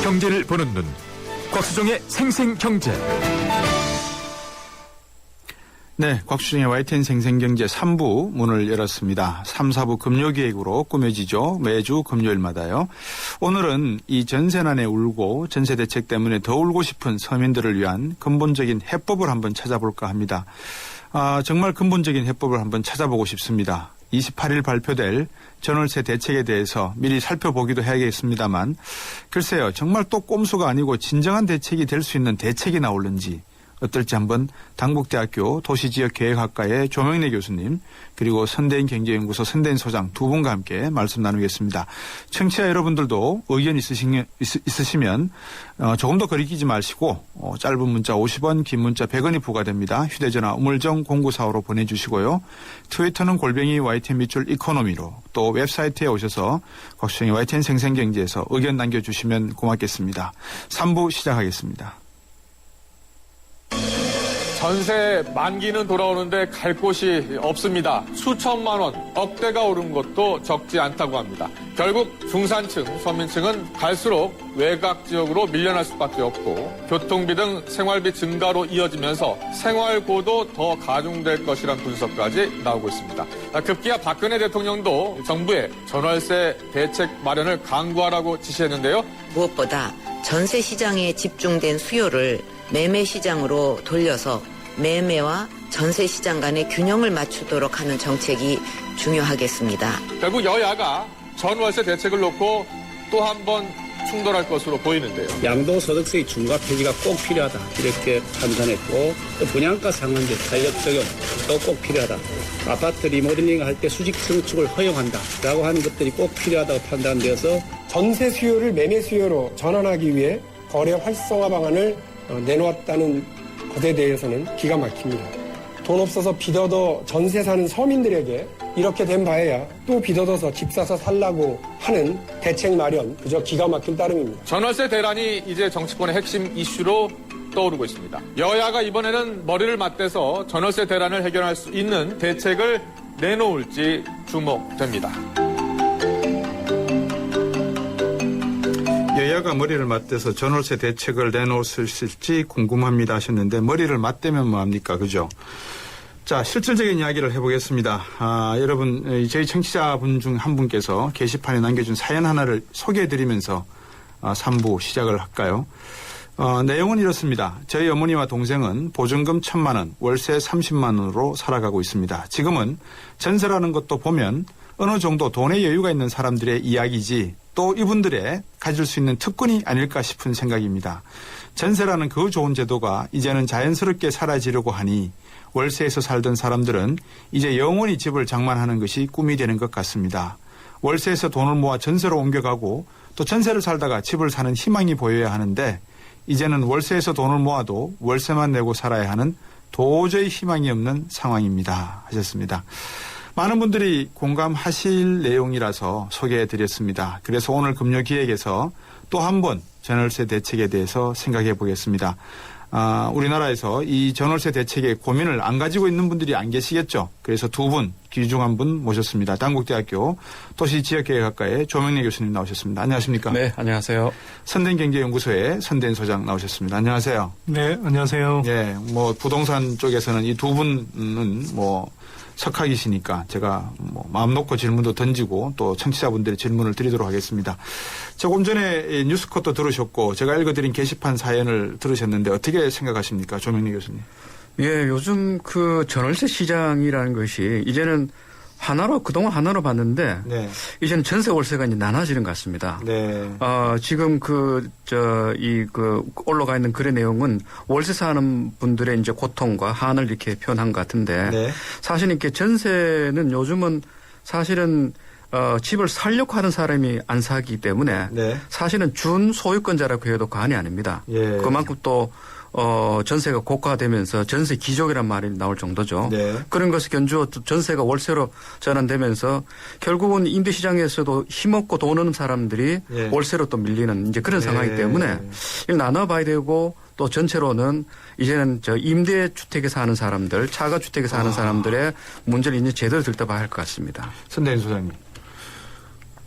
경제를 보는 눈, 곽수종의 생생경제. 네, 곽수종의 YTN 생생경제 3부 문을 열었습니다. 3, 4부 금요기획으로 꾸며지죠. 매주 금요일마다요. 오늘은 이 전세난에 울고 전세 대책 때문에 더 울고 싶은 서민들을 위한 근본적인 해법을 한번 찾아볼까 합니다. 정말 근본적인 해법을 한번 찾아보고 싶습니다. 28일 발표될 전월세 대책에 대해서 미리 살펴보기도 해야겠습니다만, 글쎄요, 정말 또 꼼수가 아니고 진정한 대책이 될 수 있는 대책이 나올는지 어떨지 한번 당국대학교 도시지역계획학과의 조명래 교수님, 그리고 선대인 경제연구소 선대인 소장 두 분과 함께 말씀 나누겠습니다. 청취자 여러분들도 의견 있으시면 조금 더 거리끼지 마시고 짧은 문자 50원, 긴 문자 100원이 부과됩니다. 휴대전화 우물정 0945로 보내주시고요. 트위터는 골뱅이 YTN 밑줄 이코노미로, 또 웹사이트에 오셔서 곽수종의 YTN 생생경제에서 의견 남겨주시면 고맙겠습니다. 3부 시작하겠습니다. 전세 만기는 돌아오는데 갈 곳이 없습니다. 수천만 원, 억대가 오른 것도 적지 않다고 합니다. 결국 중산층, 서민층은 갈수록 외곽 지역으로 밀려날 수밖에 없고, 교통비 등 생활비 증가로 이어지면서 생활고도 더 가중될 것이란 분석까지 나오고 있습니다. 급기야 박근혜 대통령도 정부에 전월세 대책 마련을 강구하라고 지시했는데요. 무엇보다 전세 시장에 집중된 수요를 매매 시장으로 돌려서 매매와 전세 시장 간의 균형을 맞추도록 하는 정책이 중요하겠습니다. 결국 여야가 전월세 대책을 놓고 또 한 번 충돌할 것으로 보이는데요. 양도소득세의 중과 폐지가 꼭 필요하다, 이렇게 판단했고, 또 분양가 상한제 탄력 적용도 꼭 필요하다. 아파트 리모델링 할 때 수직 증축을 허용한다라고 하는 것들이 꼭 필요하다고 판단되어서 전세 수요를 매매 수요로 전환하기 위해 거래 활성화 방안을 내놓았다는 것에 대해서는 기가 막힙니다. 돈 없어서 빚어도 전세 사는 서민들에게 이렇게 된 바에야 또 빚어서 집 사서 살라고 하는 대책 마련, 그저 기가 막힌 따름입니다. 전월세 대란이 이제 정치권의 핵심 이슈로 떠오르고 있습니다. 여야가 이번에는 머리를 맞대서 전월세 대란을 해결할 수 있는 대책을 내놓을지 주목됩니다. 여야가 머리를 맞대서 전월세 대책을 내놓을 수 있을지 궁금합니다 하셨는데, 머리를 맞대면 뭐합니까? 그죠? 자, 실질적인 이야기를 해보겠습니다. 여러분, 저희 청취자분 중 한 분께서 게시판에 남겨준 사연 하나를 소개해드리면서 3부 시작을 할까요? 내용은 이렇습니다. 저희 어머니와 동생은 보증금 1,000만 원, 월세 30만 원으로 살아가고 있습니다. 지금은 전세라는 것도 보면 어느 정도 돈의 여유가 있는 사람들의 이야기지, 또 이분들의 가질 수 있는 특권이 아닐까 싶은 생각입니다. 전세라는 그 좋은 제도가 이제는 자연스럽게 사라지려고 하니 월세에서 살던 사람들은 이제 영원히 집을 장만하는 것이 꿈이 되는 것 같습니다. 월세에서 돈을 모아 전세로 옮겨가고 또 전세를 살다가 집을 사는 희망이 보여야 하는데, 이제는 월세에서 돈을 모아도 월세만 내고 살아야 하는 도저히 희망이 없는 상황입니다 하셨습니다. 많은 분들이 공감하실 내용이라서 소개해드렸습니다. 그래서 오늘 금요기획에서 또 한 번 전월세 대책에 대해서 생각해 보겠습니다. 우리나라에서 이 전월세 대책의 고민을 안 가지고 있는 분들이 안 계시겠죠. 그래서 두 분, 귀중 한 분 모셨습니다. 당국대학교 도시지역계획학과의 조명래 교수님 나오셨습니다. 안녕하십니까? 네, 안녕하세요. 선대인 경제연구소의 선대인 소장 나오셨습니다. 안녕하세요. 네, 안녕하세요. 예, 부동산 쪽에서는 이 두 분은 석학이시니까 제가 마음 놓고 질문도 던지고 또 청취자분들의 질문을 드리도록 하겠습니다. 조금 전에 뉴스컷도 들으셨고 제가 읽어드린 게시판 사연을 들으셨는데 어떻게 생각하십니까, 조명래 교수님? 예, 요즘 그 전월세 시장이라는 것이 이제는 그동안 하나로 봤는데, 네, 이제는 전세 월세가 이제 나눠지는 것 같습니다. 네. 지금 올라가 있는 글의 내용은 월세 사는 분들의 이제 고통과 한을 이렇게 표현한 것 같은데, 네, 사실 이렇게 전세는 요즘은 사실은 집을 살려고 하는 사람이 안 사기 때문에, 네, 사실은 준 소유권자라고 해도 과언이 아닙니다. 예. 그만큼 또 전세가 고가되면서 전세 기족이란 말이 나올 정도죠. 네. 그런 것을 견주어 전세가 월세로 전환되면서 결국은 임대시장에서도 힘없고 돈 없는 사람들이, 네, 월세로 또 밀리는 이제 그런, 네, 상황이기 때문에 이걸 나눠봐야 되고, 또 전체로는 이제는 임대주택에 사는 사람들, 차가주택에 사는 사람들의 문제를 이제 제대로 들여다봐야 할 것 같습니다. 선대인 소장님.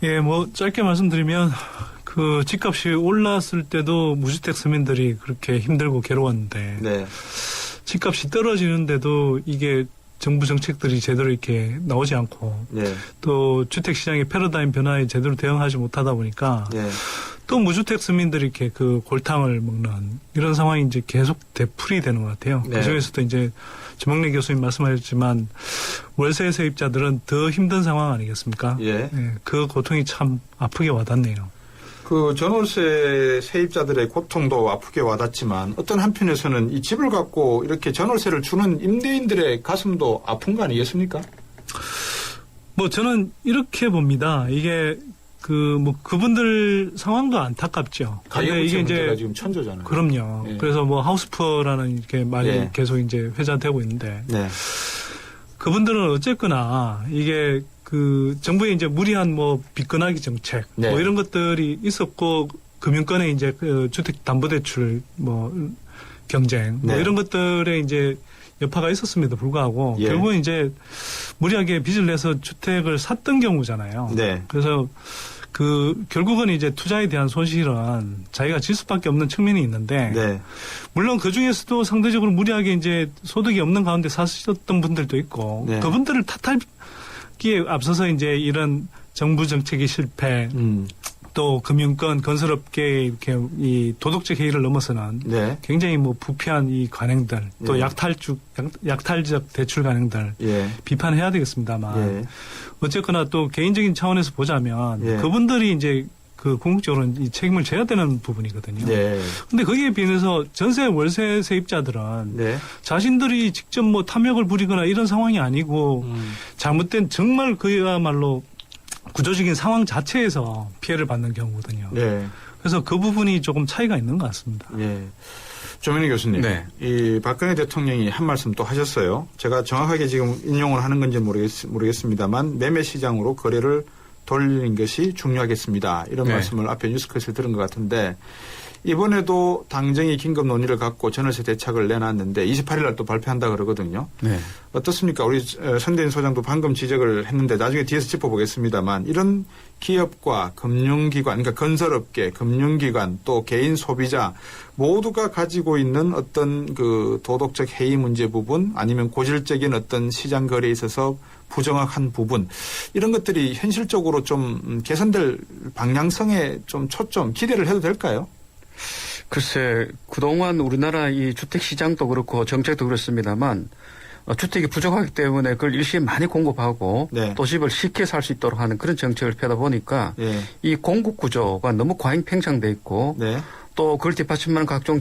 예, 짧게 말씀드리면 그 집값이 올랐을 때도 무주택 서민들이 그렇게 힘들고 괴로웠는데 네. 집값이 떨어지는데도 이게 정부 정책들이 제대로 이렇게 나오지 않고 네. 또 주택 시장의 패러다임 변화에 제대로 대응하지 못하다 보니까 네. 또 무주택 서민들이 이렇게 그 골탕을 먹는 이런 상황이 이제 계속 되풀이 되는 것 같아요. 네. 그중에서도 이제 주먹래 교수님 말씀하셨지만 월세 세입자들은 더 힘든 상황 아니겠습니까? 예. 네, 그 고통이 참 아프게 와닿네요. 그 전월세 세입자들의 고통도 아프게 와닿지만 어떤 한편에서는 이 집을 갖고 이렇게 전월세를 주는 임대인들의 가슴도 아픈 거 아니겠습니까? 뭐 저는 이렇게 봅니다. 이게 그분들 상황도 안타깝죠. 가계부채 이게 문제가 지금 천조잖아요. 그럼요. 예. 그래서 뭐 하우스푸어라는 이렇게 말이 예. 계속 이제 회자되고 있는데 네. 그분들은 어쨌거나 이게 그 정부의 이제 무리한 뭐 빚건하기 정책 네. 뭐 이런 것들이 있었고 금융권의 이제 그 주택담보대출 뭐 경쟁 뭐 네. 이런 것들에 이제 여파가 있었음에도 불구하고 예. 결국은 이제 무리하게 빚을 내서 주택을 샀던 경우잖아요. 네. 그래서 결국은 이제 투자에 대한 손실은 자기가 질 수밖에 없는 측면이 있는데 네. 물론 그 중에서도 상대적으로 무리하게 이제 소득이 없는 가운데 사셨던 분들도 있고 네. 그분들을 탓하기에 앞서서 이제 이런 정부 정책의 실패 또 금융권 건설업계의 이렇게 이 도덕적 해이를 넘어서는 네. 굉장히 뭐 부패한 이 관행들 또 예. 약탈적 대출 관행들 예. 비판해야 되겠습니다만 예. 어쨌거나 또 개인적인 차원에서 보자면 예. 그분들이 이제 그 궁극적으로 이 책임을 져야 되는 부분이거든요. 네. 근데 거기에 비해서 전세 월세 세입자들은 네. 자신들이 직접 뭐 탐욕을 부리거나 이런 상황이 아니고 잘못된 정말 그야말로 구조적인 상황 자체에서 피해를 받는 경우거든요. 네. 그래서 그 부분이 조금 차이가 있는 것 같습니다. 예. 조민희 교수님, 네. 이 박근혜 대통령이 한 말씀 또 하셨어요. 제가 정확하게 지금 인용을 하는 건지 모르겠습니다만 매매 시장으로 거래를 돌리는 것이 중요하겠습니다. 이런 네. 말씀을 앞에 뉴스컷에서 들은 것 같은데 이번에도 당정이 긴급 논의를 갖고 전월세 대책을 내놨는데 28일 날 또 발표한다 그러거든요. 네. 어떻습니까? 우리 선대인 소장도 방금 지적을 했는데 나중에 뒤에서 짚어보겠습니다만 이런 기업과 금융기관, 그러니까 건설업계, 금융기관 또 개인 소비자 모두가 가지고 있는 어떤 그 도덕적 해이 문제 부분 아니면 고질적인 어떤 시장 거래에 있어서 부정확한 부분 이런 것들이 현실적으로 좀 개선될 방향성에 좀 초점 기대를 해도 될까요? 글쎄, 그동안 우리나라 이 주택 시장도 그렇고 정책도 그렇습니다만 주택이 부족하기 때문에 그걸 일시에 많이 공급하고 네. 또 집을 쉽게 살 수 있도록 하는 그런 정책을 펴다 보니까 예. 이 공급 구조가 너무 과잉 팽창돼 있고 네. 또 그걸 뒷받침하는 각종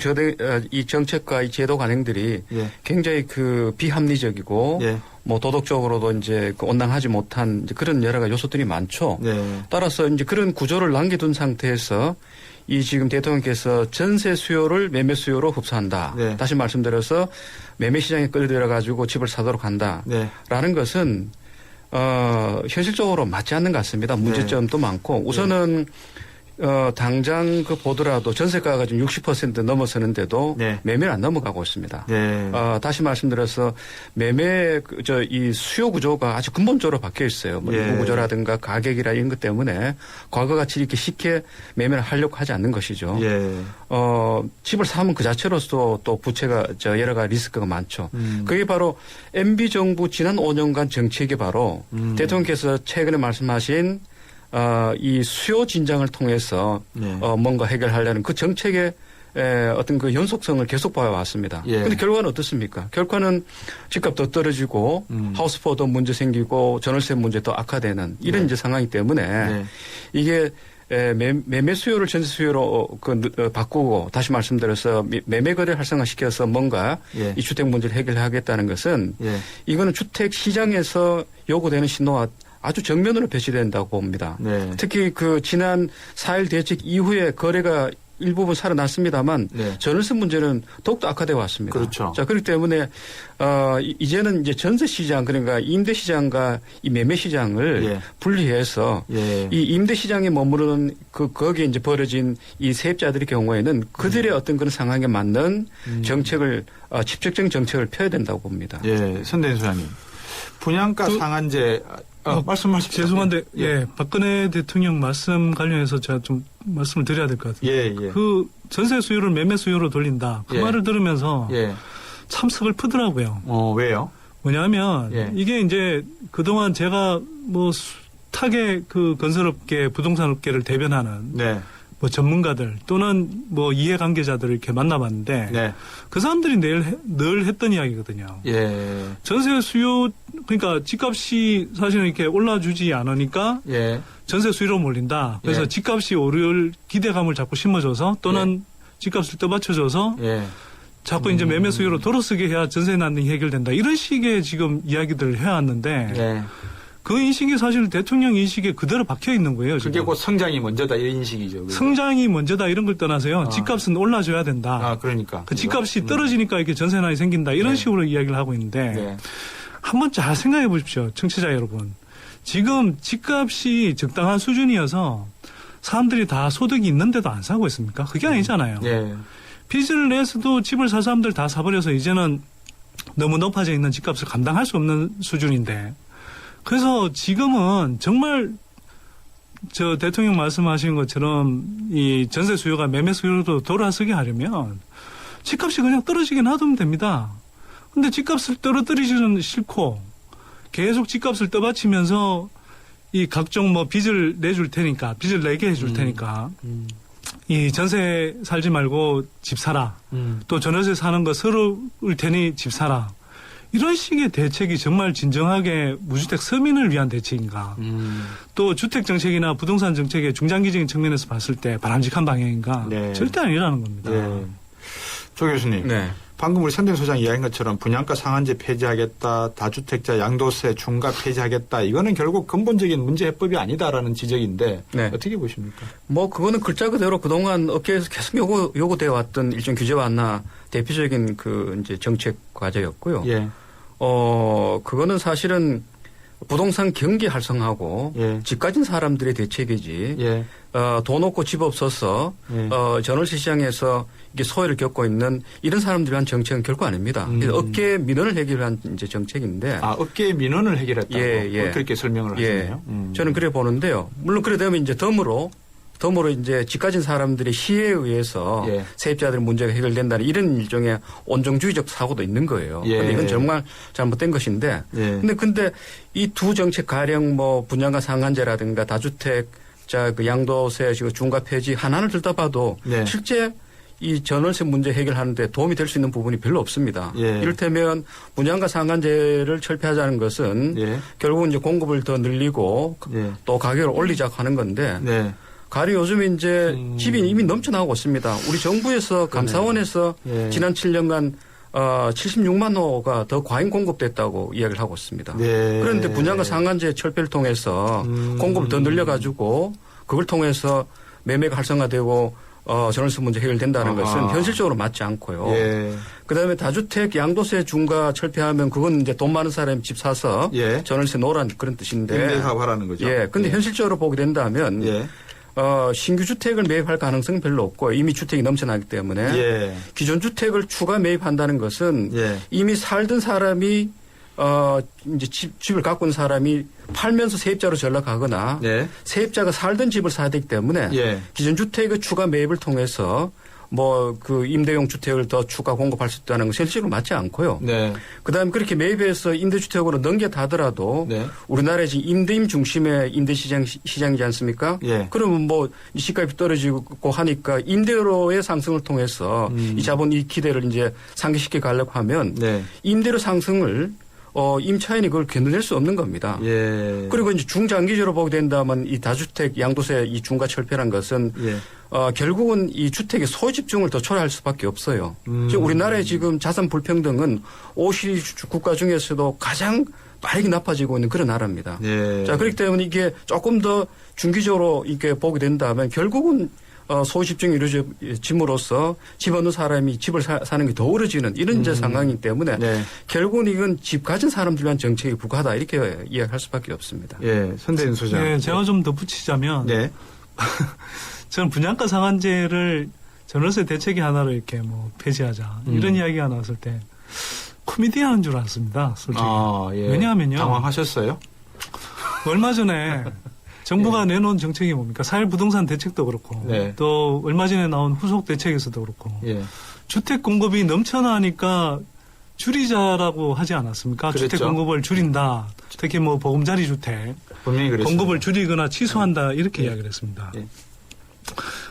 이 정책과 이 제도 관행들이 예. 굉장히 그 비합리적이고 예. 뭐 도덕적으로도 이제 그 온당하지 못한 이제 그런 여러 가지 요소들이 많죠. 네. 따라서 이제 그런 구조를 남겨둔 상태에서 이 지금 대통령께서 전세 수요를 매매 수요로 흡수한다. 네. 다시 말씀드려서 매매 시장에 끌어들여 가지고 집을 사도록 한다라는 네. 것은 현실적으로 맞지 않는 것 같습니다. 문제점도 많고 우선은 당장 그 보더라도 전세가가 지금 60% 넘어서는데도 네. 매매를 안 넘어가고 있습니다. 네. 다시 말씀드려서 매매 이 수요 구조가 아주 근본적으로 바뀌어 있어요. 뭐 예. 인구 구조라든가 가격이라 이런 것 때문에 과거같이 이렇게 쉽게 매매를 하려고 하지 않는 것이죠. 예. 집을 사면 그 자체로서 또 부채가 여러 가지 리스크가 많죠. 그게 바로 MB 정부 지난 5년간 정책이 바로 대통령께서 최근에 말씀하신 이 수요 진장을 통해서 네. 뭔가 해결하려는 그 정책의 어떤 그 연속성을 계속 봐왔습니다. 그런데 예. 결과는 어떻습니까? 결과는 집값도 떨어지고 하우스포도 문제 생기고 전월세 문제도 악화되는 이런 네. 이제 상황이기 때문에 네. 이게 매매 수요를 전세 수요로 바꾸고 다시 말씀드려서 매매 거래 활성화시켜서 뭔가 예. 이 주택 문제를 해결하겠다는 것은 예. 이거는 주택 시장에서 요구되는 신호와 아주 정면으로 배치된다고 봅니다. 네. 특히 그 지난 4.1 대책 이후에 거래가 일부분 살아났습니다만 네. 전월세 문제는 더욱더 악화되어 왔습니다. 그렇죠. 자, 그렇기 때문에 이제는 이제 전세 시장 그러니까 임대 시장과 이 매매 시장을 예. 분리해서 예. 이 임대 시장에 머무르는 거기에 이제 벌어진 이 세입자들의 경우에는 그들의 어떤 그런 상황에 맞는 정책을 직접적인 정책을 펴야 된다고 봅니다. 예. 선대인 소장님. 분양가 상한제 말씀하십시오. 죄송한데, 박근혜 대통령 말씀 관련해서 제가 좀 말씀을 드려야 될 것 같아요. 예. 그 전세 수요를 매매 수요로 돌린다. 그 말을 들으면서 예. 참 서글프더라고요. 왜요? 뭐냐면 이게 이제 그동안 제가 뭐 숱하게 그 건설업계, 부동산업계를 대변하는 네. 뭐 전문가들 또는 뭐 이해관계자들을 이렇게 만나봤는데 네. 그 사람들이 늘 했던 이야기거든요. 예. 전세 수요 그러니까 집값이 사실은 이렇게 올라주지 않으니까 예. 전세 수요로 몰린다. 그래서 예. 집값이 오를 기대감을 자꾸 심어줘서 또는 집값을 떠받쳐줘서 자꾸 이제 매매 수요로 돌아서게 해야 전세 난동이 해결된다. 이런 식의 지금 이야기들을 해왔는데 그 인식이 사실 대통령 인식에 그대로 박혀 있는 거예요. 그게 지금. 곧 성장이 먼저다 이런 인식이죠. 그죠? 성장이 먼저다 이런 걸 떠나서요. 집값은 올라줘야 된다. 그러니까. 그 집값이 떨어지니까 이렇게 전세난이 생긴다. 이런 식으로 이야기를 하고 있는데 한번 잘 생각해 보십시오. 청취자 여러분. 지금 집값이 적당한 수준이어서 사람들이 다 소득이 있는데도 안 사고 있습니까? 그게 아니잖아요. 빚을 내서도 집을 살 사람들 다 사버려서 이제는 너무 높아져 있는 집값을 감당할 수 없는 수준인데 그래서 지금은 정말 저 대통령 말씀하신 것처럼 이 전세 수요가 매매 수요로 돌아서게 하려면 집값이 그냥 떨어지게 놔두면 됩니다. 근데 집값을 떨어뜨리지는 싫고 계속 집값을 떠받치면서 이 각종 뭐 빚을 내줄 테니까 빚을 내게 해줄 테니까 이 전세 살지 말고 집 사라. 또 전월세 사는 거 서러울 테니 집 사라. 이런 식의 대책이 정말 진정하게 무주택 서민을 위한 대책인가. 또 주택 정책이나 부동산 정책의 중장기적인 측면에서 봤을 때 바람직한 방향인가. 절대 아니라는 겁니다. 조 교수님. 방금 우리 선대인 소장이 이야기한 것처럼 분양가 상한제 폐지하겠다, 다주택자 양도세 중과 폐지하겠다. 이거는 결국 근본적인 문제 해법이 아니다라는 지적인데 어떻게 보십니까? 뭐 그거는 글자 그대로 그동안 업계에서 계속 요구되어 왔던 일종 규제와 하나 대표적인 그 이제 정책 과제였고요. 그거는 사실은 부동산 경기 활성화하고 집 가진 사람들의 대책이지. 돈 없고 집 없어서 전월세 시장에서 이게 소외를 겪고 있는 이런 사람들을 위한 정책은 결코 아닙니다. 그래서 업계 민원을 해결한 이제 정책인데. 업계의 민원을 해결했다고 그렇게 설명을 하시네요. 저는 그래 보는데요. 물론 그래 되면 이제 덤으로 이제 집 가진 사람들의 시혜에 의해서 세입자들 문제가 해결된다는 이런 일종의 온정주의적 사고도 있는 거예요. 근데 이건 정말 잘못된 것인데. 근데 이 두 정책 가령 뭐 분양가 상한제라든가 다주택자 그 양도세 중과 폐지 하나를 들다 봐도 실제 이 전월세 문제 해결하는데 도움이 될 수 있는 부분이 별로 없습니다. 이를테면 분양가 상한제를 철폐하자는 것은 결국은 이제 공급을 더 늘리고 또 가격을 올리자고 하는 건데 가령 요즘 이제 집이 이미 넘쳐나오고 있습니다. 우리 정부에서 감사원에서 지난 7년간 76만 호가 더 과잉 공급됐다고 이야기를 하고 있습니다. 그런데 분양가 상한제 철폐를 통해서 공급을 더 늘려가지고 그걸 통해서 매매가 활성화되고 전월세 문제 해결된다는 것은 현실적으로 맞지 않고요. 그다음에 다주택 양도세 중과 철폐하면 그건 이제 돈 많은 사람이 집 사서 전월세 놓으라는 그런 뜻인데. 임대사업하라는 거죠. 근데 현실적으로 보게 된다면 신규 주택을 매입할 가능성은 별로 없고 이미 주택이 넘쳐나기 때문에 기존 주택을 추가 매입한다는 것은 이미 살던 사람이 이제 집을 갖고 있는 사람이 팔면서 세입자로 전락하거나 세입자가 살던 집을 사야 되기 때문에 기존 주택의 추가 매입을 통해서 뭐 그 임대용 주택을 더 추가 공급할 수 있다는 건 실질로 맞지 않고요. 그다음에 그렇게 매입해서 임대주택으로 넘겨다더라도 우리나라에 지금 임대인 중심의 임대시장이지 않습니까? 그러면 뭐 시가값이 떨어지고 하니까 임대료의 상승을 통해서 이 자본 이 기대를 이제 상기시켜 가려고 하면 임대료 상승을 임차인이 그걸 견뎌낼 수 없는 겁니다. 그리고 이제 중장기적으로 보게 된다면 이 다주택 양도세 이 중과 철폐란 것은 결국은 이 주택의 소유 집중을 더 초래할 수밖에 없어요. 지금 우리나라의 지금 자산 불평등은 OECD 국가 중에서도 가장 빠르게 나빠지고 있는 그런 나라입니다. 자, 그렇기 때문에 이게 조금 더 중기적으로 이렇게 보게 된다면 결국은 소유 집중이 이루어짐으로써 집 없는 사람이 집을 사는 게 더 어려지는 이런 이제 상황이기 때문에 결국은 이건 집 가진 사람들 위한 정책이 불가하다 이렇게 이야기할 수밖에 없습니다. 선대인 소장. 제가 좀 덧붙이자면 저는 분양가 상한제를 전월세 대책이 하나로 이렇게 뭐 폐지하자 이런 이야기가 나왔을 때 코미디하는 줄 알았습니다. 솔직히. 왜냐하면요. 당황하셨어요? 얼마 전에 정부가 내놓은 정책이 뭡니까? 사회부동산 대책도 그렇고 네. 또 얼마 전에 나온 후속 대책에서도 그렇고 예. 주택 공급이 넘쳐나니까 줄이자라고 하지 않았습니까? 그랬죠. 주택 공급을 줄인다. 특히 뭐 보금자리 주택 분명히 그랬습니다. 공급을 줄이거나 취소한다 이렇게 이야기를 했습니다. 예.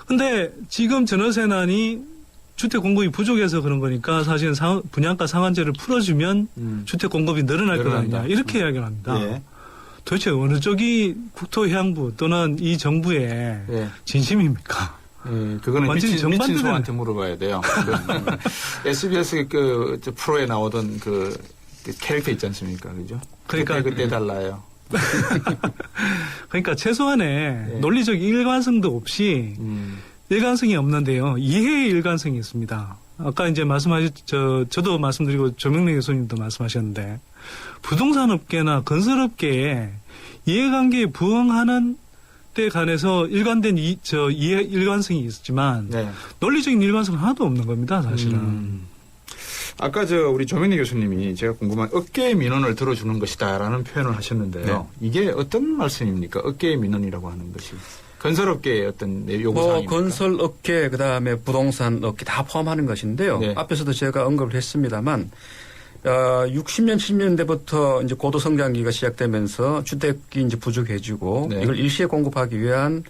근데 지금 전월세난이 주택 공급이 부족해서 그런 거니까 사실은 분양가 상한제를 풀어주면 주택 공급이 늘어날 거 아니냐 이렇게 이야기를 합니다. 예. 도대체 어느 쪽이 국토해양부 또는 이 정부의 예. 진심입니까? 예, 그거는 완전히 미친 정반대되는- 소한테 물어봐야 돼요. SBS 저 프로에 나오던 그 캐릭터 있지 않습니까? 그죠? 그러니까 그때 달라요. 그러니까 최소한의 예. 논리적 일관성도 없이 일관성이 없는데요. 이해의 일관성이 있습니다. 아까 이제 저도 말씀드리고 조명래 교수님도 말씀하셨는데 부동산 업계나 건설 업계에 이해관계에 부응하는 때 관해서 일관된 이해 일관성이 있지만 네. 논리적인 일관성은 하나도 없는 겁니다, 사실은. 아까 우리 조명래 교수님이 제가 궁금한 업계의 민원을 들어주는 것이다라는 표현을 하셨는데요. 이게 어떤 말씀입니까? 업계의 민원이라고 하는 것이. 건설업계의 어떤 요구사항입니까? 건설업계 그다음에 부동산 업계 다 포함하는 것인데요. 네. 앞에서도 제가 언급을 했습니다만 60년, 70년대부터 이제 고도 성장기가 시작되면서 주택이 이제 부족해지고 네. 이걸 일시에 공급하기 위한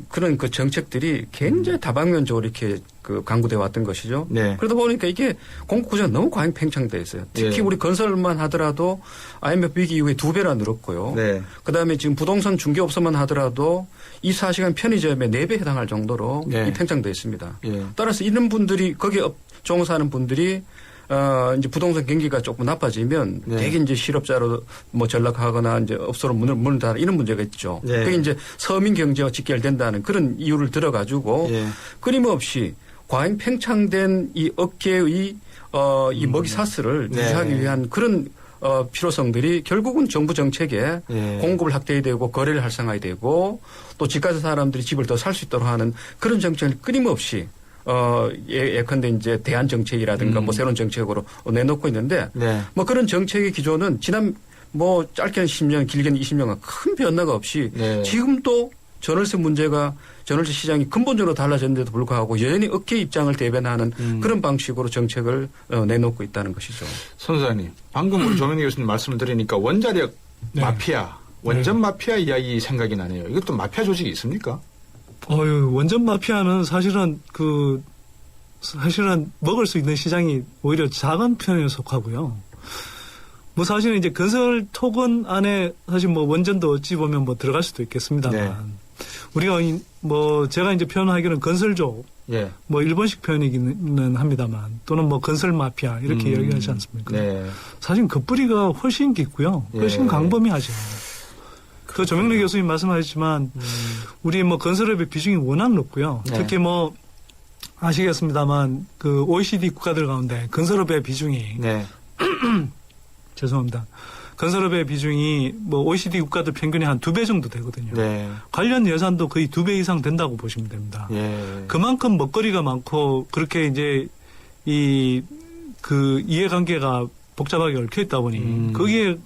그런 그 정책들이 굉장히 다방면적으로 이렇게 강구되어 왔던 것이죠. 네. 그러다 보니까 이게 공급 구조가 너무 과잉 팽창돼 있어요. 특히 네. 우리 건설만 하더라도 IMF 위기 이후에 2배나 늘었고요. 네. 그다음에 지금 부동산 중개업소만 하더라도 24시간 편의점에 4배 해당할 정도로 네. 이 팽창돼 있습니다. 예. 따라서 이런 분들이 거기에 종사하는 분들이 이제 부동산 경기가 조금 나빠지면 네. 대개 이제 실업자로 뭐 전락하거나 이제 업소로 문을 닫아 이런 문제가 있죠. 네. 그게 이제 서민 경제와 직결된다는 그런 이유를 들어가지고 예. 끊임없이 과잉 팽창된 이 업계의 이 먹이 사슬을 네. 유지하기 위한 그런 필요성들이 결국은 정부 정책에 예. 공급을 확대해야 되고 거래를 활성화해야 되고 또 집가서 사람들이 집을 더 살 수 있도록 하는 그런 정책을 끊임없이 예컨대 이제 대안 정책이라든가 뭐 새로운 정책으로 내놓고 있는데 네. 뭐 그런 정책의 기조는 지난 뭐 짧게는 10년 길게는 20년간 큰 변화가 없이 네. 지금도 전월세 문제가 전월세 시장이 근본적으로 달라졌는데도 불구하고 여전히 업계 입장을 대변하는 그런 방식으로 정책을 내놓고 있다는 것이죠. 선사님, 방금 우리 조명래 교수님 말씀을 드리니까 원자력 네. 마피아, 원전 마피아 이야기 생각이 나네요. 이것도 마피아 조직이 있습니까? 원전 마피아는 사실은 먹을 수 있는 시장이 오히려 작은 편에 속하고요. 뭐 사실은 이제 건설 토건 안에 사실 뭐 원전도 어찌 보면 뭐 들어갈 수도 있겠습니다만 네. 우리가 뭐 제가 이제 표현하기는 건설족 예. 뭐 일본식 표현이기는 합니다만 또는 뭐 건설 마피아 이렇게 얘기하지 않습니까? 네. 사실 그 뿌리가 훨씬 깊고요. 훨씬 예. 광범위하죠. 그 조명래 교수님 말씀하셨지만 우리 뭐 건설업의 비중이 워낙 높고요. 네. 특히 뭐 아시겠습니다만 그 OECD 국가들 가운데 건설업의 비중이 네. 죄송합니다. 건설업의 비중이 뭐 OECD 국가들 평균의 한 2배 정도 되거든요. 네. 관련 예산도 거의 2배 이상 된다고 보시면 됩니다. 예. 그만큼 먹거리가 많고 그렇게 이제 그 이해관계가 복잡하게 얽혀 있다 보니 거기에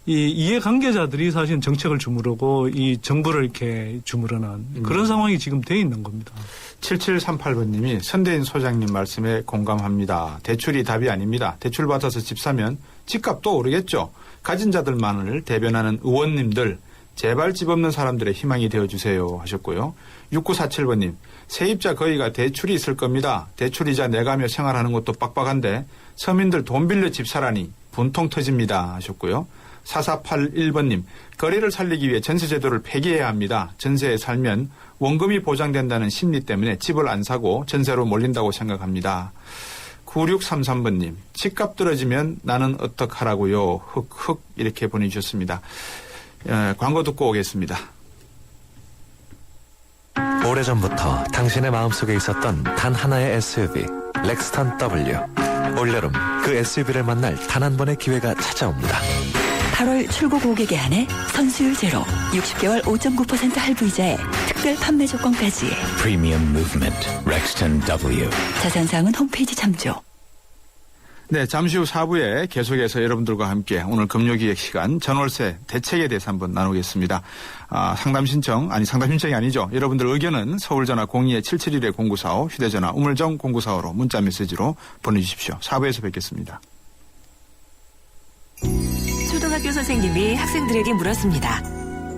이 이해관계자들이 사실 정책을 주무르고 이 정부를 이렇게 주무르는 그런 상황이 지금 돼 있는 겁니다. 7738번님이 선대인 소장님 말씀에 공감합니다. 대출이 답이 아닙니다. 대출 받아서 집 사면 집값도 오르겠죠. 가진 자들만을 대변하는 의원님들 제발 집 없는 사람들의 희망이 되어주세요 하셨고요. 6947번님 세입자 거의가 대출이 있을 겁니다. 대출이자 내가며 생활하는 것도 빡빡한데 서민들 돈 빌려 집 사라니 분통 터집니다 하셨고요. 4481번님 거리를 살리기 위해 전세제도를 폐기해야 합니다. 전세에 살면 원금이 보장된다는 심리 때문에 집을 안 사고 전세로 몰린다고 생각합니다. 9633번님 집값 떨어지면 나는 어떡하라고요. 흑흑 이렇게 보내주셨습니다. 광고 듣고 오겠습니다. 오래전부터 당신의 마음속에 있었던 단 하나의 SUV 렉스턴 W. 올여름 그 SUV를 만날 단 한 번의 기회가 찾아옵니다. 8월 출고 고객에 한해 선수율 제로 60개월 5.9% 할부이자에 특별 판매 조건까지. Premium Movement Rexton W. 자세한 사항은 홈페이지 참조. 네, 잠시 후 4부에 계속해서 여러분들과 함께 오늘 금요기획 시간 전월세 대책에 대해서 한번 나누겠습니다. 상담 신청이 아니죠. 여러분들 의견은 서울전화 02-771-0945 휴대전화 우물정 0945로 문자 메시지로 보내주십시오. 4부에서 뵙겠습니다. 초등학교 선생님이 학생들에게 물었습니다.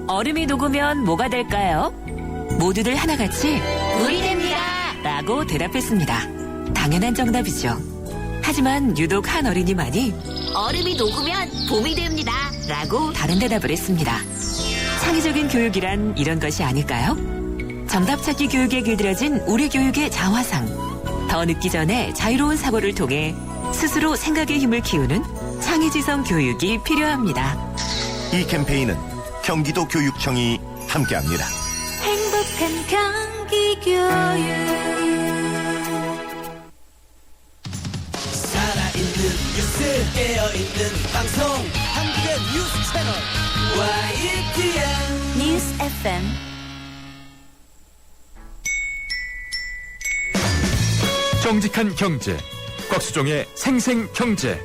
얼음이 녹으면 뭐가 될까요? 모두들 하나같이 물이 됩니다 라고 대답했습니다. 당연한 정답이죠. 하지만 유독 한 어린이만이 얼음이 녹으면 봄이 됩니다 라고 다른 대답을 했습니다. 창의적인 교육이란 이런 것이 아닐까요? 정답 찾기 교육에 길들여진 우리 교육의 자화상. 더 늦기 전에 자유로운 사고를 통해 스스로 생각의 힘을 키우는 창의지성 교육이 필요합니다. 이 캠페인은 경기도교육청이 함께합니다. 행복한 경기교육. 살아있는 뉴스 깨어있는 방송 한국의 뉴스 채널 YTN 뉴스 FM. 정직한 경제, 곽수종의 생생경제.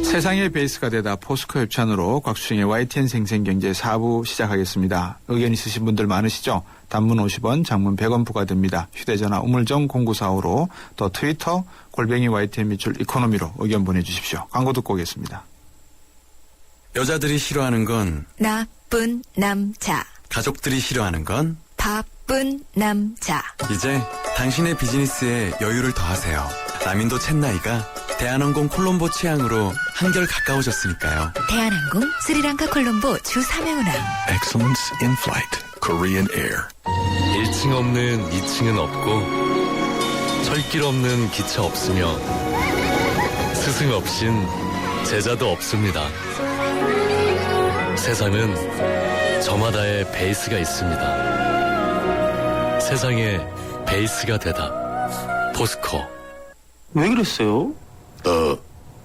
세상의 베이스가 되다 포스코 협찬으로 곽수종의 YTN 생생경제 4부 시작하겠습니다. 의견 있으신 분들 많으시죠? 단문 50원, 장문 100원 부과됩니다. 휴대전화 우물정 0945로 또 트위터 @YTN 밑줄 이코노미로 의견 보내주십시오. 광고 듣고 오겠습니다. 여자들이 싫어하는 건 나쁜 남자. 가족들이 싫어하는 건 바쁜 남자. 이제 당신의 비즈니스에 여유를 더하세요. 남인도 챗나이가 대한항공 콜롬보 취향으로 한결 가까워졌으니까요. 대한항공 스리랑카 콜롬보 주 3회 운항. Excellence in Flight, Korean Air. 1층 없는 2층은 없고 철길 없는 기차 없으며 스승 없인 제자도 없습니다. 세상은 저마다의 베이스가 있습니다. 세상에 베이스가 되다. 포스코. 왜 그랬어요?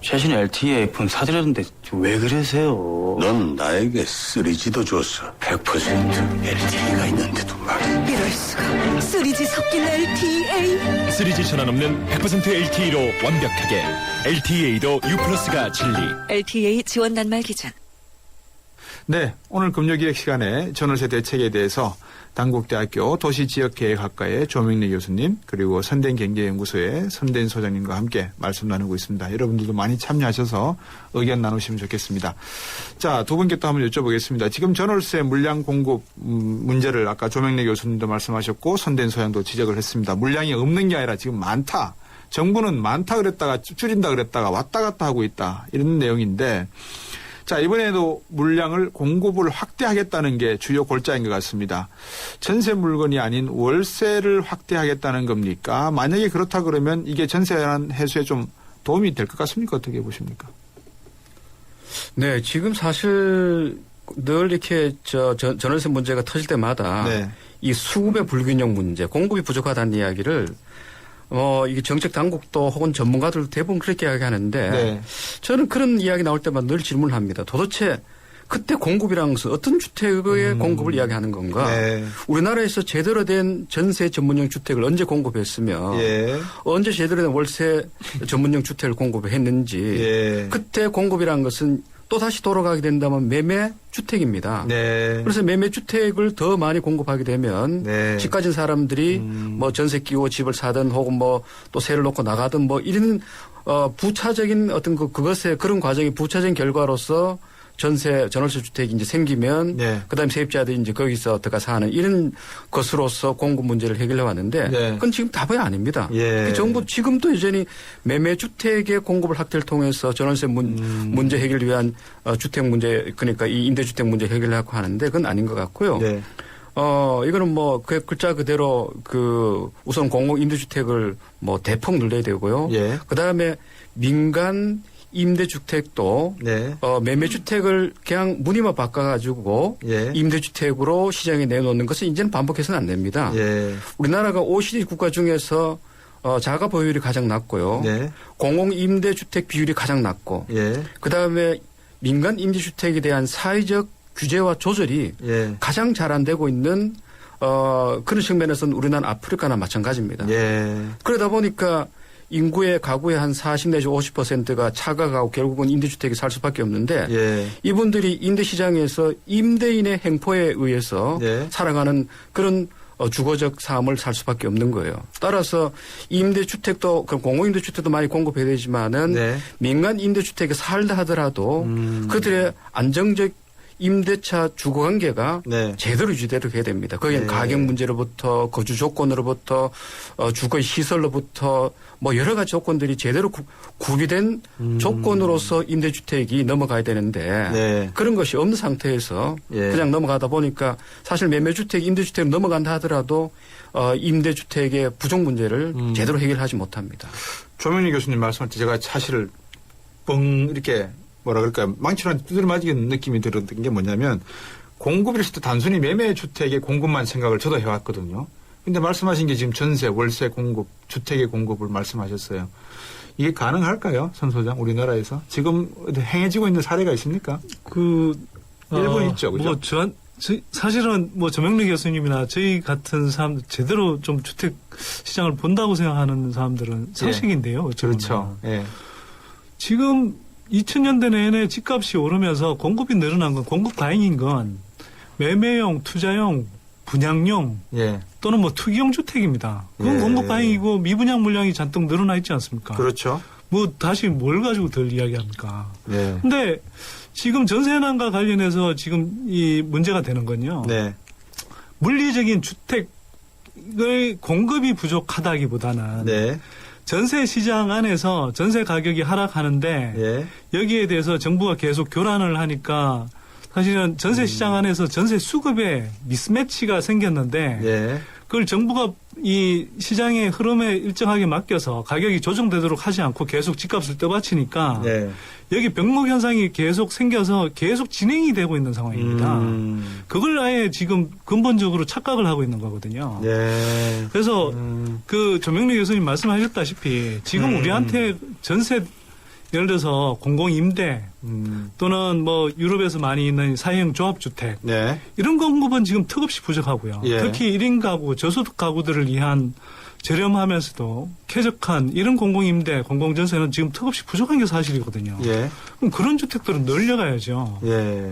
최신 LTE 폰 사드렸는데 왜 그러세요? 넌 나에게 3G도 줬어. 100% LTE가 있는데도 말이야. 이럴 수가. 3G 섞인 LTE. 3G 전환 없는 100% LTE로 완벽하게. LTE도 U+가 진리. LTE 지원 낱말 기준. 네, 오늘 금요기획 시간에 전월세 대책에 대해서 단국대학교 도시지역계획학과의 조명래 교수님 그리고 선den경제연구소의 선된 소장님과 함께 말씀 나누고 있습니다. 여러분들도 많이 참여하셔서 의견 나누시면 좋겠습니다. 자, 두 분께 또 한번 여쭤보겠습니다. 지금 전월세 물량 공급 문제를 아까 조명래 교수님도 말씀하셨고 선된 소장도 지적을 했습니다. 물량이 없는 게 아니라 지금 많다. 정부는 많다 그랬다가 줄인다 그랬다가 왔다 갔다 하고 있다. 이런 내용인데 자, 이번에도 물량을 공급을 확대하겠다는 게 주요 골자인 것 같습니다. 전세 물건이 아닌 월세를 확대하겠다는 겁니까? 만약에 그렇다 그러면 이게 전세난 해소에 좀 도움이 될 것 같습니까? 어떻게 보십니까? 네, 지금 사실 늘 이렇게 전월세 문제가 터질 때마다 네. 이 수급의 불균형 문제, 공급이 부족하다는 이야기를 이게 정책 당국도 혹은 전문가들도 대부분 그렇게 이야기하는데 네. 저는 그런 이야기 나올 때마다 늘 질문을 합니다. 도대체 그때 공급이라는 것은 어떤 주택의 공급을 이야기하는 건가? 네. 우리나라에서 제대로 된 전세 전문형 주택을 언제 공급했으며 예. 언제 제대로 된 월세 전문형 주택을 공급했는지 예. 그때 공급이라는 것은 또 다시 돌아가게 된다면 매매 주택입니다. 네. 그래서 매매 주택을 더 많이 공급하게 되면 네. 집 가진 사람들이 뭐 전세 끼고 집을 사든 혹은 뭐 또 세를 놓고 나가든 뭐 이런 부차적인 어떤 그것의 그런 과정이 부차적인 결과로서 전월세 주택이 이제 생기면 네. 그다음에 세입자들이 이제 거기서 들어가 사는 이런 것으로서 공급 문제를 해결해 왔는데 네. 그건 지금 답이 아닙니다. 예. 정부 지금도 여전히 매매 주택의 공급을 확대를 통해서 전월세 문제 해결을 위한 주택 문제 그러니까 이 임대주택 문제 해결하려고 하는데 그건 아닌 것 같고요. 네. 이거는 뭐 그 글자 그대로 우선 공공 임대주택을 뭐 대폭 늘려야 되고요. 예. 그다음에 민간 임대주택도 네. 매매주택을 그냥 무늬만 바꿔가지고 예. 임대주택으로 시장에 내놓는 것은 이제는 반복해서는 안 됩니다. 예. 우리나라가 OECD 국가 중에서 자가 보유율이 가장 낮고요. 네. 공공 임대주택 비율이 가장 낮고 예. 그다음에 민간 임대주택에 대한 사회적 규제와 조절이 예. 가장 잘 안 되고 있는 그런 측면에서는 우리나라는 아프리카나 마찬가지입니다. 예. 그러다 보니까 인구의 가구의 한 40 내지 50%가 차가가고 결국은 임대주택에 살 수밖에 없는데 예. 이분들이 임대시장에서 임대인의 행포에 의해서 예. 살아가는 그런 주거적 삶을 살 수밖에 없는 거예요. 따라서 임대주택도 공공임대주택도 많이 공급해야 되지만은 네. 민간 임대주택에 살다 하더라도 그들의 안정적 임대차 주거관계가 네. 제대로 유지되도록 해야 됩니다. 거기는 네. 가격 문제로부터 거주 조건으로부터 주거 시설로부터 뭐 여러 가지 조건들이 제대로 구비된 조건으로서 임대주택이 넘어가야 되는데 네. 그런 것이 없는 상태에서 예. 그냥 넘어가다 보니까 사실 매매주택, 임대주택 넘어간다 하더라도 임대주택의 부족 문제를 제대로 해결하지 못합니다. 조명희 교수님 말씀할 때 제가 사실을 이렇게 뭐라 그럴까요? 망치로 두드려 맞이는 느낌이 들었던 게 뭐냐면 공급이랬을 때 단순히 매매주택의 공급만 생각을 저도 해왔거든요. 근데 말씀하신 게 지금 전세, 월세 공급, 주택의 공급을 말씀하셨어요. 이게 가능할까요? 선 소장, 우리나라에서? 지금 행해지고 있는 사례가 있습니까? 일본 있죠, 그죠? 사실은 조명래 교수님이나 저희 같은 사람들 제대로 좀 주택 시장을 본다고 생각하는 사람들은 사실인데요. 예. 그렇죠. 예. 지금 2000년대 내내 집값이 오르면서 공급이 늘어난 건 공급 과잉인 건 매매용, 투자용, 분양용 예. 또는 뭐 투기용 주택입니다. 그건 예. 공급 과잉이고 미분양 물량이 잔뜩 늘어나 있지 않습니까? 그렇죠. 뭐 다시 뭘 가지고 덜 이야기합니까? 예. 근데 지금 전세난과 관련해서 지금 이 문제가 되는 건요. 네. 물리적인 주택의 공급이 부족하다기보다는 네. 전세 시장 안에서 전세 가격이 하락하는데 예. 여기에 대해서 정부가 계속 교란을 하니까 사실은 전세 시장 안에서 전세 수급에 미스매치가 생겼는데 예. 그걸 정부가 이 시장의 흐름에 일정하게 맡겨서 가격이 조정되도록 하지 않고 계속 집값을 떠받치니까 예. 여기 병목 현상이 계속 생겨서 계속 진행이 되고 있는 상황입니다. 그걸 아예 지금 근본적으로 착각을 하고 있는 거거든요. 예. 그래서 그 조명래 교수님 말씀하셨다시피 지금 우리한테 전세 예를 들어서 공공임대 또는 뭐 유럽에서 많이 있는 사회형 조합주택 네. 이런 공급은 지금 턱없이 부족하고요. 예. 특히 1인 가구, 저소득 가구들을 위한 저렴하면서도 쾌적한 이런 공공임대, 공공전세는 지금 턱없이 부족한 게 사실이거든요. 예. 그럼 그런 주택들은 늘려가야죠. 예.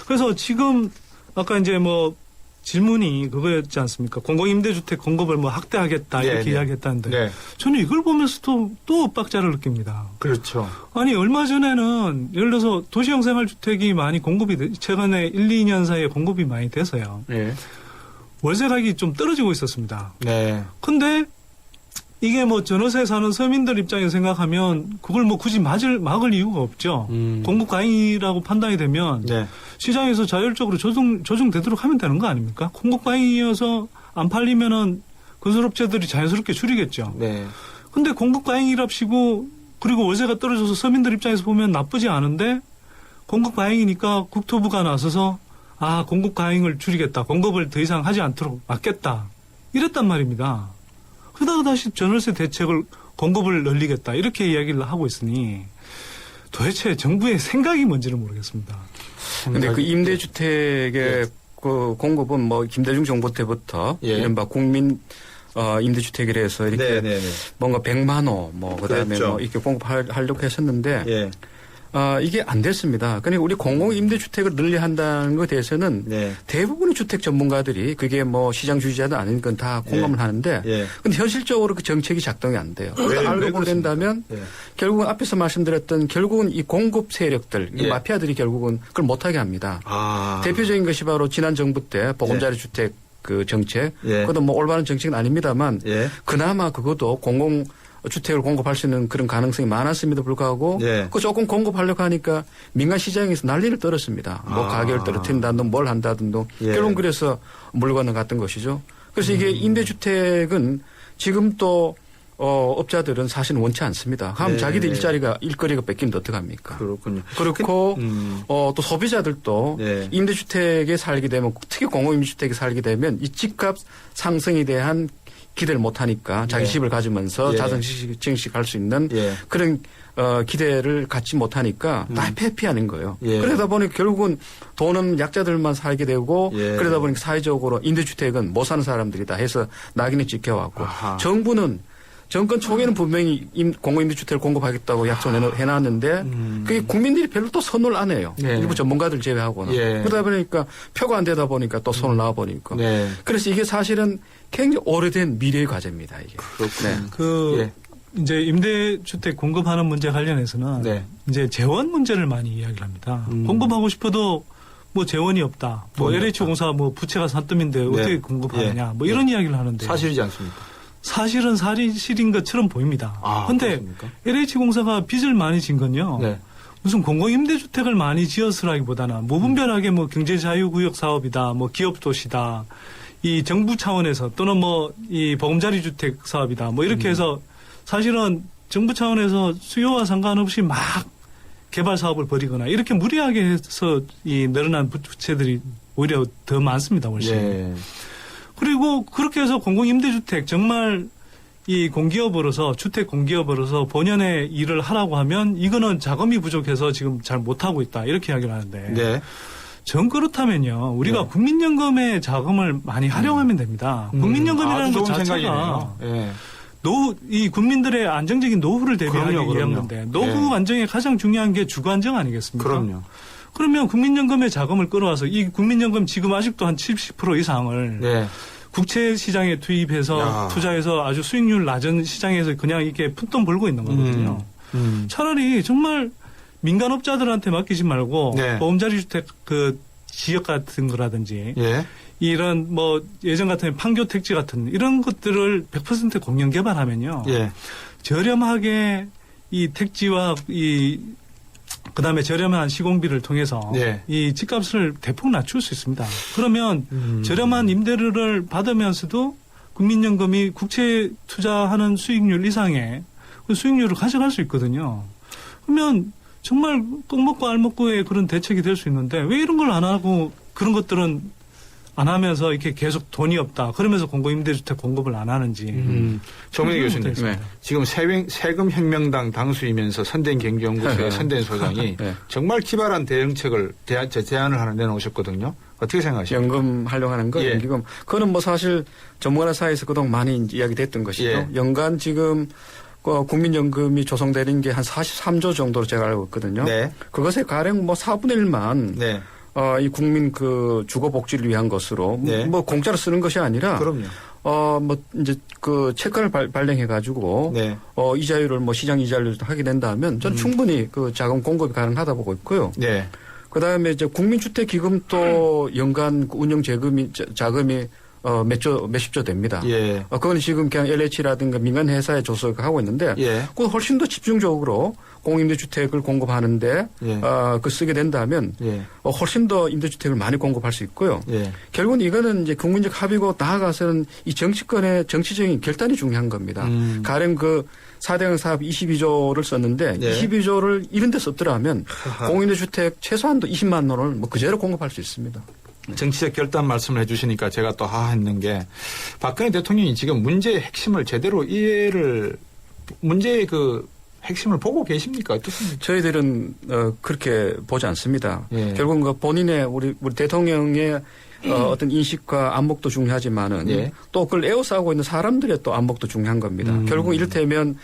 그래서 지금 아까 이제 뭐 질문이 그거였지 않습니까? 공공임대주택 공급을 뭐 확대하겠다 이렇게 네. 이야기했다는데 네. 저는 이걸 보면서 또 엇박자를 느낍니다. 그렇죠. 아니 얼마 전에는 예를 들어서 도시형 생활주택이 많이 공급이 최근에 1, 2년 사이에 공급이 많이 돼서요. 네. 월세 가격이 좀 떨어지고 있었습니다. 네. 근데 이게 뭐 전월세 사는 서민들 입장에서 생각하면 그걸 뭐 굳이 막을 이유가 없죠. 공급 과잉이라고 판단이 되면 네. 시장에서 자율적으로 조정되도록 하면 되는 거 아닙니까? 공급 과잉이어서 안 팔리면은 건설업체들이 자연스럽게 줄이겠죠. 네. 근데 공급 과잉이랍시고 그리고 월세가 떨어져서 서민들 입장에서 보면 나쁘지 않은데 공급 과잉이니까 국토부가 나서서 공급 과잉을 줄이겠다. 공급을 더 이상 하지 않도록 막겠다. 이랬단 말입니다. 그러다가 다시 전월세 대책을 공급을 늘리겠다. 이렇게 이야기를 하고 있으니 도대체 정부의 생각이 뭔지를 모르겠습니다. 그런데 그 임대주택의 그 공급은 뭐 김대중 정부 때부터 이른바 국민 임대주택이라 해서 이렇게 뭔가 100만 호 뭐 그다음에 뭐 이렇게 공급하려고 했었는데 이게 안 됐습니다. 그러니까 우리 공공 임대주택을 늘려 한다는 것에 대해서는 대부분의 주택 전문가들이 그게 뭐 시장 주의자도 아닌 건 다 공감을 하는데 근데 현실적으로 그 정책이 작동이 안 돼요. 알고 보게 된다면 결국은 앞에서 말씀드렸던 결국은 이 공급 세력들, 이 마피아들이 결국은 그걸 못하게 합니다. 대표적인 것이 바로 지난 정부 때 보금자리 주택 그 정책, 그것도 뭐 올바른 정책은 아닙니다만 그나마 그것도 공공 주택을 공급할 수 있는 그런 가능성이 많았음에도 불구하고 그 조금 공급하려고 하니까 민간 시장에서 난리를 떨었습니다. 뭐 가격을 떨어뜨린다든 뭘 한다든 결국은 그래서 물건을 갔던 것이죠. 그래서 이게 임대주택은 지금 또 업자들은 사실은 원치 않습니다. 하면 자기들 일거리가 뺏기는데 어떡합니까? 그렇군요. 그렇고 또 소비자들도 임대주택에 살게 되면 특히 공공임대주택에 살게 되면 이 집값 상승에 대한 기대를 못 하니까 자기 예. 집을 가지면서 예. 자생식 할 수 있는 예. 그런 기대를 갖지 못하니까 다 회피하는 거예요. 예. 그러다 보니 결국은 돈은 약자들만 살게 되고 예. 그러다 보니까 사회적으로 임대주택은 못 사는 사람들이다 해서 낙인이 찍혀왔고 아하. 정부는 정권 초기에는 분명히 공공임대주택을 공급하겠다고 약속해놨는데 그게 국민들이 별로 또 선호를 안 해요. 예. 일부 전문가들 제외하고는. 예. 그러다 보니까 표가 안 되다 보니까 또 손을 놔버리니까. 네. 그래서 이게 사실은 굉장히 오래된 미래의 과제입니다. 이게. 그렇군요. 그 이제 임대주택 공급하는 문제 관련해서는 네. 이제 재원 문제를 많이 이야기를 합니다. 공급하고 싶어도 뭐 재원이 없다. 뭐 돈이 LH 공사 뭐 부채가 산더미인데 네. 어떻게 공급하느냐. 뭐 이런 이야기를 하는데 사실이지 않습니까? 사실은 사실인 것처럼 보입니다. 그런데 그렇습니까? LH 공사가 빚을 많이 진 건요. 네. 무슨 공공임대주택을 많이 지었으라기보다는 무분별하게 뭐 경제자유구역 사업이다, 뭐 기업도시다, 이 정부 차원에서 또는 뭐 이 보금자리 주택 사업이다, 뭐 이렇게 해서 사실은 정부 차원에서 수요와 상관없이 막 개발 사업을 벌이거나 이렇게 무리하게 해서 이 늘어난 부채들이 오히려 더 많습니다, 훨씬. 예. 그리고 그렇게 해서 공공임대주택 정말 이 공기업으로서 주택 공기업으로서 본연의 일을 하라고 하면 이거는 자금이 부족해서 지금 잘 못하고 있다 이렇게 이야기를 하는데 네. 정 그렇다면요 우리가 네. 국민연금의 자금을 많이 활용하면 됩니다. 국민연금이라는 아주 것 좋은 자체가 생각이네요. 예. 이 국민들의 안정적인 노후를 대비하기 그럼요, 위한 그럼요. 건데 노후 예. 안정에 가장 중요한 게 주거 안정 아니겠습니까? 그럼요. 그러면 국민연금의 자금을 끌어와서 이 국민연금 지금 아직도 한 70% 이상을 네. 국채 시장에 투입해서 야. 투자해서 아주 수익률 낮은 시장에서 그냥 이렇게 푼돈 벌고 있는 거거든요. 차라리 정말 민간업자들한테 맡기지 말고 네. 보금자리 주택 그 지역 같은 거라든지 예. 이런 뭐 예전 같은 판교 택지 같은 이런 것들을 100% 공영 개발하면요. 예. 저렴하게 이 택지와 그다음에 저렴한 시공비를 통해서 네. 이 집값을 대폭 낮출 수 있습니다. 그러면 저렴한 임대료를 받으면서도 국민연금이 국채 투자하는 수익률 이상의 그 수익률을 가져갈 수 있거든요. 그러면 정말 꼭 먹고 알 먹고의 그런 대책이 될 수 있는데 왜 이런 걸 안 하고 그런 것들은 안 하면서 이렇게 계속 돈이 없다. 그러면서 공공임대주택 공급을 안 하는지. 정민희 교수님. 네. 지금 세금 혁명당 당수이면서 선대인 경제연구소의 선대인 소장이 네. 정말 기발한 대응책을 제안을 하나 내놓으셨거든요. 어떻게 생각하십니까? 연금 활용하는 거, 예. 연기금. 그거는 뭐 사실 전문가 사이에서 그동안 많이 이야기됐던 것이죠. 예. 연간 지금 국민연금이 조성되는 게 한 43조 정도로 제가 알고 있거든요. 네. 그것에 가령 뭐 4분의 1만 네. 이 국민 그 주거 복지를 위한 것으로 네. 뭐 공짜로 쓰는 것이 아니라 그럼요. 뭐 이제 그 채권을 발행해 가지고 네. 이자율을 뭐 시장 이자율을 하게 된다면 저는 충분히 그 자금 공급이 가능하다 보고 있고요. 네. 그다음에 이제 국민주택기금도 연간 운영 자금이 몇십조 됩니다. 예. 그건 지금 그냥 LH라든가 민간 회사에 줘서 하고 있는데 예. 그건 훨씬 더 집중적으로 공임대주택을 공급하는데 예. 그 쓰게 된다면 예. 훨씬 더 임대주택을 많이 공급할 수 있고요. 예. 결국은 이거는 이제 국민적 합의고 나아가서는 이 정치권의 정치적인 결단이 중요한 겁니다. 가령 그 4대강 사업 22조를 썼는데 네. 22조를 이런 데 썼더라면 공임대주택 최소한도 20만 원을 뭐 그대로 공급할 수 있습니다. 정치적 결단 말씀을 해주시니까 제가 또 했는 게 박근혜 대통령이 지금 문제의 핵심을 제대로 문제의 그 핵심을 보고 계십니까? 어떻습니까? 저희들은 그렇게 보지 않습니다. 예. 결국은 그 본인의 우리 대통령의 어떤 인식과 안목도 중요하지만은 예. 또 그걸 에워싸고 있는 사람들의 또 안목도 중요한 겁니다. 결국 이를테면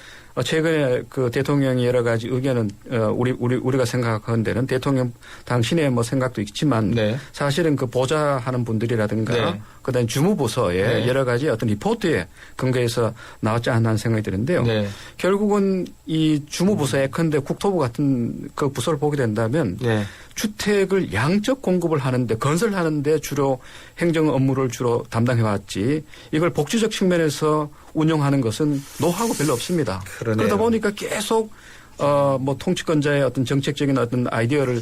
최근에 그 대통령이 여러 가지 의견은 우리가 생각하는 데는 대통령 당신의 뭐 생각도 있지만 네. 사실은 그 보좌하는 분들이라든가 네. 그다음 주무부서의 네. 여러 가지 어떤 리포트에 근거해서 나왔지 않나 하는 생각이 드는데요. 네. 결국은 이 주무부서 예컨대 국토부 같은 그 부서를 보게 된다면 네. 주택을 양적 공급을 하는데 건설하는데 주로 행정 업무를 주로 담당해왔지 이걸 복지적 측면에서 운영하는 것은 노하우가 별로 없습니다. 그러네요. 그러다 보니까 계속 뭐 통치권자의 어떤 정책적인 어떤 아이디어를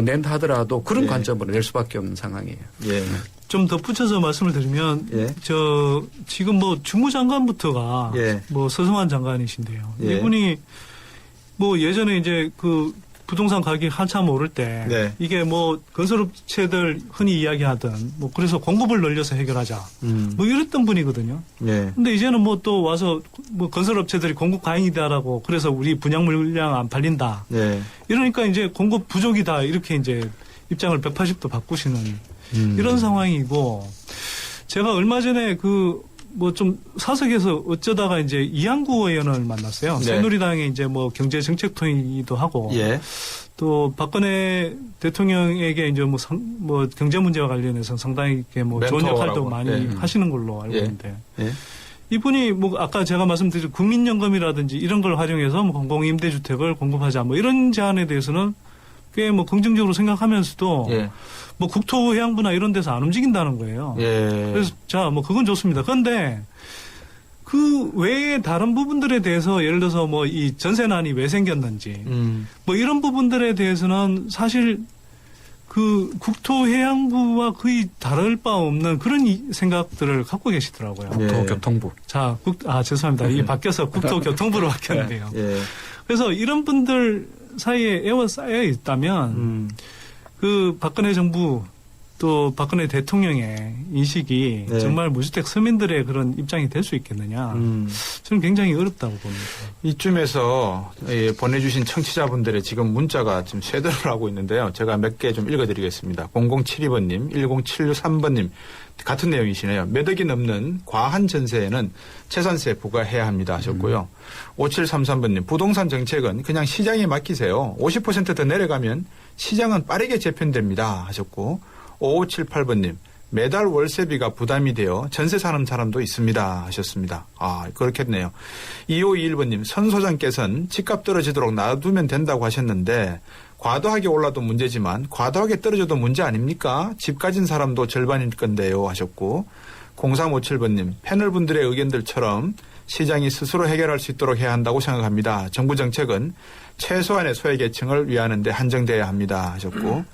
낸다 하더라도 그런 예. 관점으로 낼 수밖에 없는 상황이에요. 예. 좀 덧붙여서 말씀을 드리면 예. 지금 뭐 주무장관부터가 예. 뭐 서성환 장관이신데요. 예. 이분이 뭐 예전에 이제 그 부동산 가격이 한참 오를 때 네. 이게 뭐 건설업체들 흔히 이야기하던 뭐 그래서 공급을 늘려서 해결하자 뭐 이랬던 분이거든요. 네. 근데 이제는 뭐 또 와서 뭐 건설업체들이 공급 과잉이다라고 그래서 우리 분양 물량 안 팔린다. 네. 이러니까 이제 공급 부족이다 이렇게 이제 입장을 180도 바꾸시는 이런 상황이고 제가 얼마 전에 뭐 좀 사석에서 어쩌다가 이제 이한구 의원을 만났어요. 네. 새누리당의 이제 뭐 경제정책통이기도 하고 예. 또 박근혜 대통령에게 이제 뭐 경제 문제와 관련해서 상당히 이렇게 뭐 좋은 역할도 많이 예. 하시는 걸로 알고 예. 있는데 예. 이분이 뭐 아까 제가 말씀드린 국민연금이라든지 이런 걸 활용해서 뭐 공공임대주택을 공급하자 뭐 이런 제안에 대해서는 꽤 뭐 긍정적으로 생각하면서도 예. 뭐 국토해양부나 이런 데서 안 움직인다는 거예요. 예. 그래서 자, 뭐 그건 좋습니다. 그런데 그 외에 다른 부분들에 대해서 예를 들어서 뭐 이 전세난이 왜 생겼는지 뭐 이런 부분들에 대해서는 사실 그 국토해양부와 거의 다를 바 없는 그런 생각들을 갖고 계시더라고요. 국토교통부. 자, 죄송합니다. 이게 바뀌어서 국토교통부로 바뀌었는데요. 예. 그래서 이런 분들 사이에 에워싸여 있다면 그 박근혜 정부 또 박근혜 대통령의 인식이 네. 정말 무주택 서민들의 그런 입장이 될 수 있겠느냐. 저는 굉장히 어렵다고 봅니다. 이쯤에서 보내주신 청취자분들의 지금 문자가 지금 쇄도를 하고 있는데요. 제가 몇 개 좀 읽어드리겠습니다. 0072번님, 1073번님 같은 내용이시네요. 몇 억이 넘는 과한 전세에는 재산세 부과해야 합니다 하셨고요. 5733번님, 부동산 정책은 그냥 시장에 맡기세요. 50% 더 내려가면 시장은 빠르게 재편됩니다 하셨고, 5578번님, 매달 월세비가 부담이 되어 전세 사는 사람도 있습니다 하셨습니다. 그렇겠네요. 2521번님, 선 소장께서는 집값 떨어지도록 놔두면 된다고 하셨는데 과도하게 올라도 문제지만 과도하게 떨어져도 문제 아닙니까? 집 가진 사람도 절반일 건데요 하셨고, 0357번님, 패널분들의 의견들처럼 시장이 스스로 해결할 수 있도록 해야 한다고 생각합니다. 정부 정책은 최소한의 소외계층을 위하는 데 한정돼야 합니다 하셨고,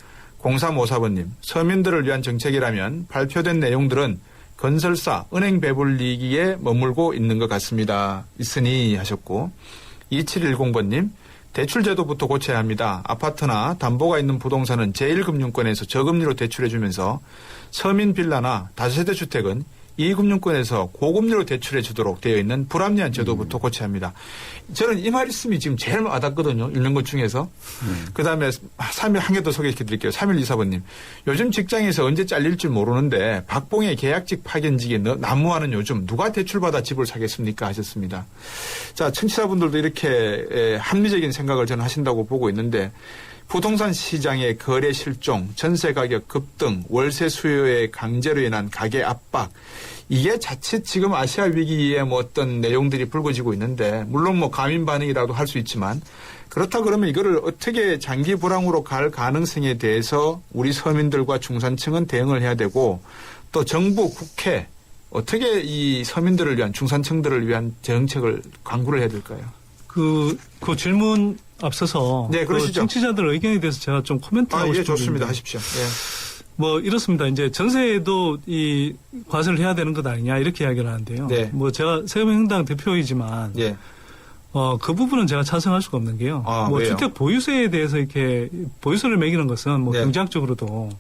0354번님, 서민들을 위한 정책이라면 발표된 내용들은 건설사, 은행 배불리기에 머물고 있는 것 같습니다. 있으니 하셨고, 2710번님, 대출제도부터 고쳐야 합니다. 아파트나 담보가 있는 부동산은 제1금융권에서 저금리로 대출해주면서 서민 빌라나 다세대 주택은 2금융권에서 고금리로 대출해 주도록 되어 있는 불합리한 제도부터 고쳐야 합니다. 저는 이 말씀이 지금 제일 와닿거든요. 읽는 것 중에서. 그다음에 3일 한 개 더 소개시켜 드릴게요. 3124번님. 요즘 직장에서 언제 잘릴지 모르는데 박봉의 계약직 파견직에 난무하는 요즘 누가 대출받아 집을 사겠습니까 하셨습니다. 자, 청취자분들도 이렇게 합리적인 생각을 저는 하신다고 보고 있는데 부동산 시장의 거래 실종, 전세 가격 급등, 월세 수요의 강제로 인한 가계 압박, 이게 자칫 지금 아시아 위기에 뭐 어떤 내용들이 불거지고 있는데, 물론 뭐 가민 반응이라도 할 수 있지만, 그렇다 그러면 이거를 어떻게 장기 불황으로 갈 가능성에 대해서 우리 서민들과 중산층은 대응을 해야 되고, 또 정부, 국회, 어떻게 이 서민들을 위한, 중산층들을 위한 정책을 강구를 해야 될까요? 그 질문 앞서서 네, 그러시죠. 청취자들 의견에 대해서 제가 좀 코멘트하고 싶은데. 좋습니다. 하십시오. 예. 뭐 이렇습니다. 이제 전세에도 이 과세를 해야 되는 것 아니냐 이렇게 이야기를 하는데요. 네. 뭐 제가 세금행당 대표이지만 예. 그 부분은 제가 찬성할 수가 없는 게요. 뭐 왜요? 주택 보유세에 대해서 이렇게 보유세를 매기는 것은 뭐 네. 경제학적으로도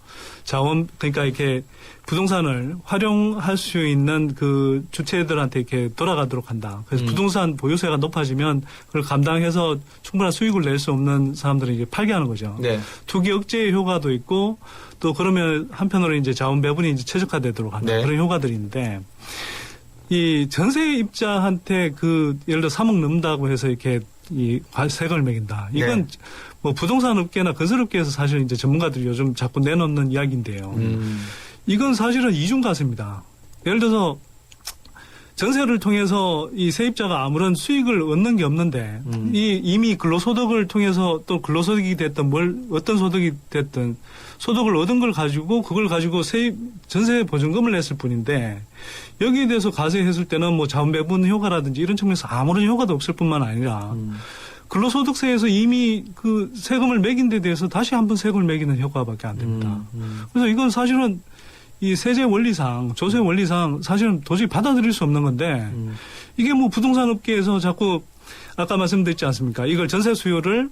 그러니까 이렇게 부동산을 활용할 수 있는 그 주체들한테 이렇게 돌아가도록 한다. 그래서 부동산 보유세가 높아지면 그걸 감당해서 충분한 수익을 낼 수 없는 사람들은 이제 팔게 하는 거죠. 네. 투기 억제 효과도 있고 또 그러면 한편으로 이제 자원 배분이 이제 최적화되도록 하는 네. 그런 효과들이 있는데 이 전세입자한테 예를 들어 3억 넘는다고 해서 이렇게 이 세금을 매긴다. 이건 네. 뭐 부동산 업계나 건설업계에서 사실 이제 전문가들이 요즘 자꾸 내놓는 이야기인데요. 이건 사실은 이중과세입니다. 예를 들어서 전세를 통해서 이 세입자가 아무런 수익을 얻는 게 없는데 이미 근로소득을 통해서 또 근로소득이 됐든 어떤 소득이 됐든 소득을 얻은 걸 가지고 그걸 가지고 전세 보증금을 냈을 뿐인데 여기에 대해서 과세했을 때는 뭐 자원배분 효과라든지 이런 측면에서 아무런 효과도 없을 뿐만 아니라 근로소득세에서 이미 그 세금을 매긴 데 대해서 다시 한번 세금을 매기는 효과밖에 안 됩니다. 그래서 이건 사실은 이 세제 원리상, 조세 원리상 사실은 도저히 받아들일 수 없는 건데 이게 뭐 부동산 업계에서 자꾸 아까 말씀드렸지 않습니까? 이걸 전세 수요를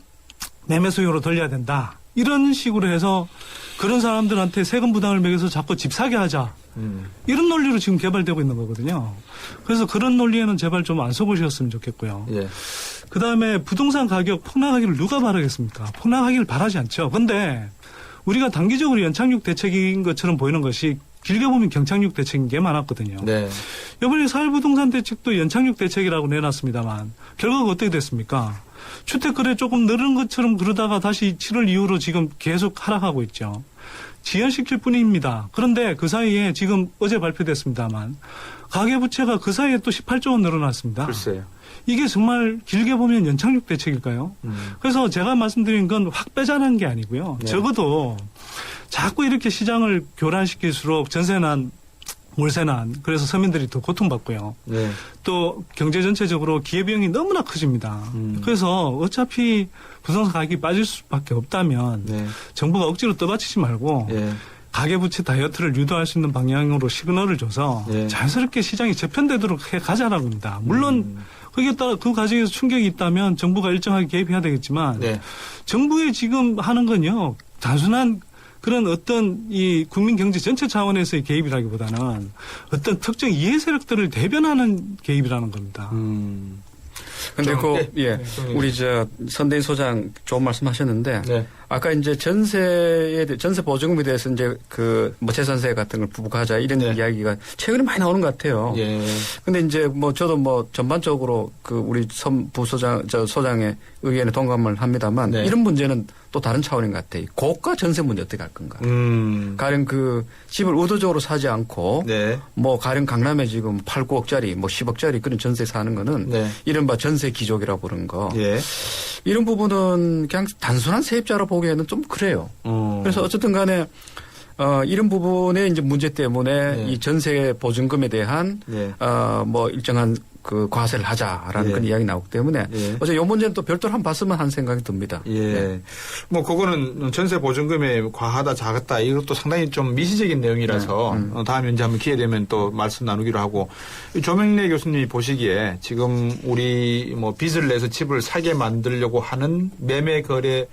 매매 수요로 돌려야 된다. 이런 식으로 해서 그런 사람들한테 세금 부담을 매겨서 자꾸 집 사게 하자. 이런 논리로 지금 개발되고 있는 거거든요. 그래서 그런 논리에는 제발 좀 안 속으셨으면 좋겠고요. 예. 그다음에 부동산 가격 폭락하기를 누가 바라겠습니까? 폭락하기를 바라지 않죠. 근데 우리가 단기적으로 연착륙 대책인 것처럼 보이는 것이 길게 보면 경착륙 대책인 게 많았거든요. 네. 이번에 사회부동산 대책도 연착륙 대책이라고 내놨습니다만 결과가 어떻게 됐습니까? 주택거래 조금 늘은 것처럼 그러다가 다시 7월 이후로 지금 계속 하락하고 있죠. 지연시킬 뿐입니다. 그런데 그 사이에 지금 어제 발표됐습니다만 가계부채가 그 사이에 또 18조 원 늘어났습니다. 글쎄요. 이게 정말 길게 보면 연착륙 대책일까요? 그래서 제가 말씀드린 건 확 빼자는 게 아니고요. 네. 적어도 자꾸 이렇게 시장을 교란시킬수록 전세난 월세난 그래서 서민들이 더 고통받고요. 네. 또 경제 전체적으로 기회비용이 너무나 커집니다. 그래서 어차피 부동산 가격이 빠질 수밖에 없다면 네. 정부가 억지로 떠받치지 말고 가계부채 다이어트를 유도할 수 있는 방향으로 시그널을 줘서 자연스럽게 시장이 재편되도록 해 가자라고 합니다. 물론 거기에 따라 그 과정에서 충격이 있다면 정부가 일정하게 개입해야 되겠지만 정부의 지금 하는 건요. 단순한 그런 어떤 이 국민 경제 전체 차원에서의 개입이라기보다는 어떤 특정 이해 세력들을 대변하는 개입이라는 겁니다. 근데 우리 선대인 소장 좋은 말씀 하셨는데 아까 이제 전세 보증금에 대해서 이제 재산세 같은 걸 부과하자 이런 이야기가 최근에 많이 나오는 것 같아요. 근데 이제 저도 전반적으로 우리 소장의 의견에 동감을 합니다만 이런 문제는 또 다른 차원인 것 같아요. 고가 전세 문제 어떻게 할 건가. 가령 집을 의도적으로 사지 않고 가령 강남에 지금 8, 9억짜리 10억짜리 그런 전세 사는 거는 이른바 전세 기족이라고 부르는 거. 이런 부분은 그냥 단순한 세입자로 보기에는 좀 그래요. 그래서 어쨌든 간에 이런 부분의 이제 문제 때문에 이 전세 보증금에 대한 일정한 과세를 하자라는 그런 이야기 나오기 때문에 어제 이 문제는 또 별도로 한번 봤으면 하는 생각이 듭니다. 그거는 전세 보증금에 과하다 작았다 이것도 상당히 좀 미시적인 내용이라서 다음에 이제 한번 기회 되면 또 말씀 나누기로 하고 조명래 교수님이 보시기에 지금 우리 빚을 내서 집을 사게 만들려고 하는 매매 거래를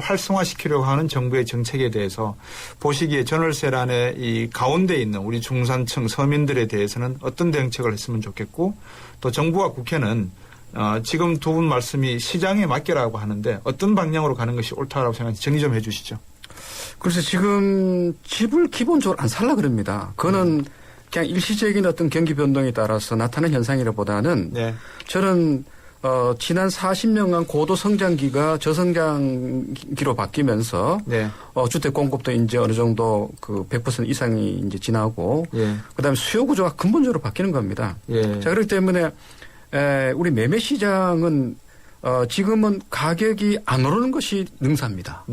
활성화시키려고 하는 정부의 정책에 대해서 보시기에 전월세란의 이 가운데 있는 우리 중산층 서민들에 대해서는 어떤 대응책을 했으면 좋겠고 또 정부와 국회는 지금 두 분 말씀이 시장에 맡겨라고 하는데 어떤 방향으로 가는 것이 옳다라고 생각하는지 정리 좀 해 주시죠. 그래서 지금 집을 기본적으로 안 살라 그럽니다. 그거는 그냥 일시적인 어떤 경기 변동에 따라서 나타나는 현상이라보다는 저는 지난 40년간 고도 성장기가 저성장기로 바뀌면서 주택 공급도 이제 어느 정도 100% 이상이 이제 지나고 그다음에 수요 구조가 근본적으로 바뀌는 겁니다. 자, 그렇기 때문에 우리 매매 시장은 지금은 가격이 안 오르는 것이 능사입니다.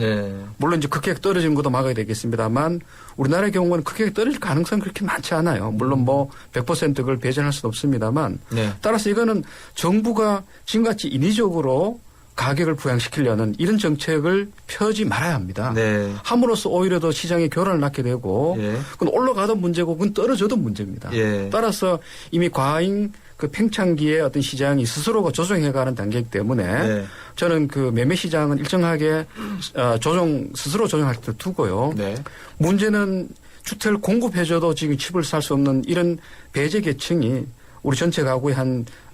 물론 이제 크게 떨어지는 것도 막아야 되겠습니다만 우리나라의 경우는 크게 떨어질 가능성이 그렇게 많지 않아요. 물론 100% 그걸 배제할 수는 없습니다만 따라서 이거는 정부가 지금같이 인위적으로 가격을 부양시키려는 이런 정책을 펴지 말아야 합니다. 함으로써 오히려 더 시장의 교란을 낳게 되고 그건 올라가도 문제고 그건 떨어져도 문제입니다. 따라서 이미 과잉 팽창기의 어떤 시장이 스스로가 조정해가는 단계이기 때문에 저는 매매 시장은 일정하게 스스로 조정할 때 두고요. 문제는 주택을 공급해줘도 지금 집을 살 수 없는 이런 배제 계층이 우리 전체 가구의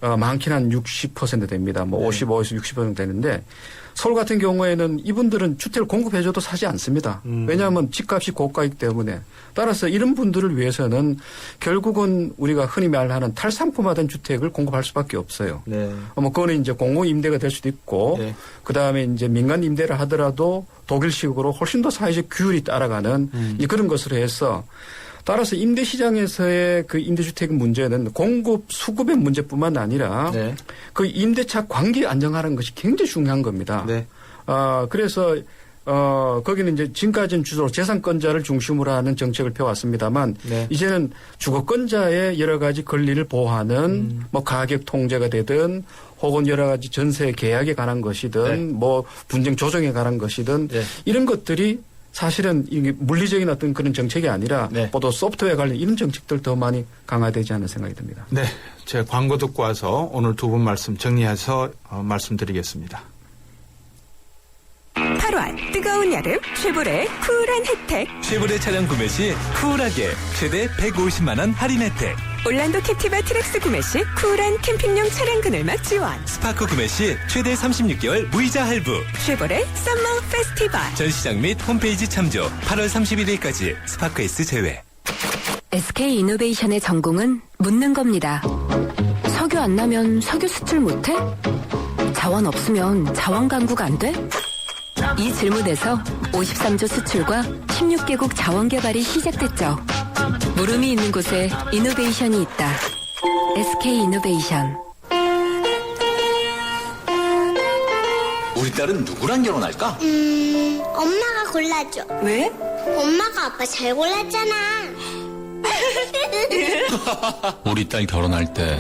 많게는 한 60% 됩니다. 55에서 60% 되는데 서울 같은 경우에는 이분들은 주택을 공급해줘도 사지 않습니다. 왜냐하면 집값이 고가이기 때문에. 따라서 이런 분들을 위해서는 결국은 우리가 흔히 말하는 탈상품화된 주택을 공급할 수밖에 없어요. 그거는 이제 공공 임대가 될 수도 있고 그다음에 이제 민간 임대를 하더라도 독일식으로 훨씬 더 사회적 규율이 따라가는 그런 것으로 해서 따라서 임대시장에서의 임대주택 문제는 공급, 수급의 문제뿐만 아니라 임대차 관계 안정하는 것이 굉장히 중요한 겁니다. 그래서 거기는 이제 지금까지는 주로 재산권자를 중심으로 하는 정책을 펴왔습니다만 이제는 주거권자의 여러 가지 권리를 보호하는 가격 통제가 되든 혹은 여러 가지 전세 계약에 관한 것이든 분쟁 조정에 관한 것이든 이런 것들이 사실은 이게 물리적인 어떤 그런 정책이 아니라 또 소프트웨어 관련 이런 정책들 더 많이 강화되지 않는 생각이 듭니다. 제가 광고 듣고 와서 오늘 두 분 말씀 정리해서 말씀드리겠습니다. 뜨거운 여름 쉐보레 쿨한 혜택. 쉐보레 차량 구매 시 쿨하게 최대 150만 원 할인 혜택. 올란도 캡티바 트랙스 구매 시 쿨한 캠핑용 차량 그늘막 지원. 스파크 구매 시 최대 36개월 무이자 할부. 쉐보레 썸머 페스티벌. 전시장 및 홈페이지 참조. 8월 31일까지 스파크 S 제외. SK 이노베이션의 전공은 묻는 겁니다. 석유 안 나면 석유 수출 못해? 자원 없으면 자원 강국 안 돼? 이 질문에서 53조 수출과 16개국 자원 개발이 시작됐죠. 물음이 있는 곳에 이노베이션이 있다. SK 이노베이션. 우리 딸은 누구랑 결혼할까? 엄마가 골라줘. 왜? 엄마가 아빠 잘 골랐잖아. 우리 딸 결혼할 때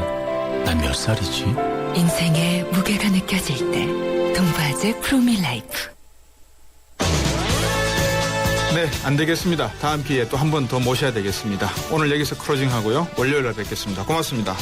난 몇 살이지? 인생의 무게가 느껴질 때 동바제 프로밀라이프. 네, 안 되겠습니다. 다음 기회에 또 한 번 더 모셔야 되겠습니다. 오늘 여기서 클로징하고요. 월요일에 뵙겠습니다. 고맙습니다.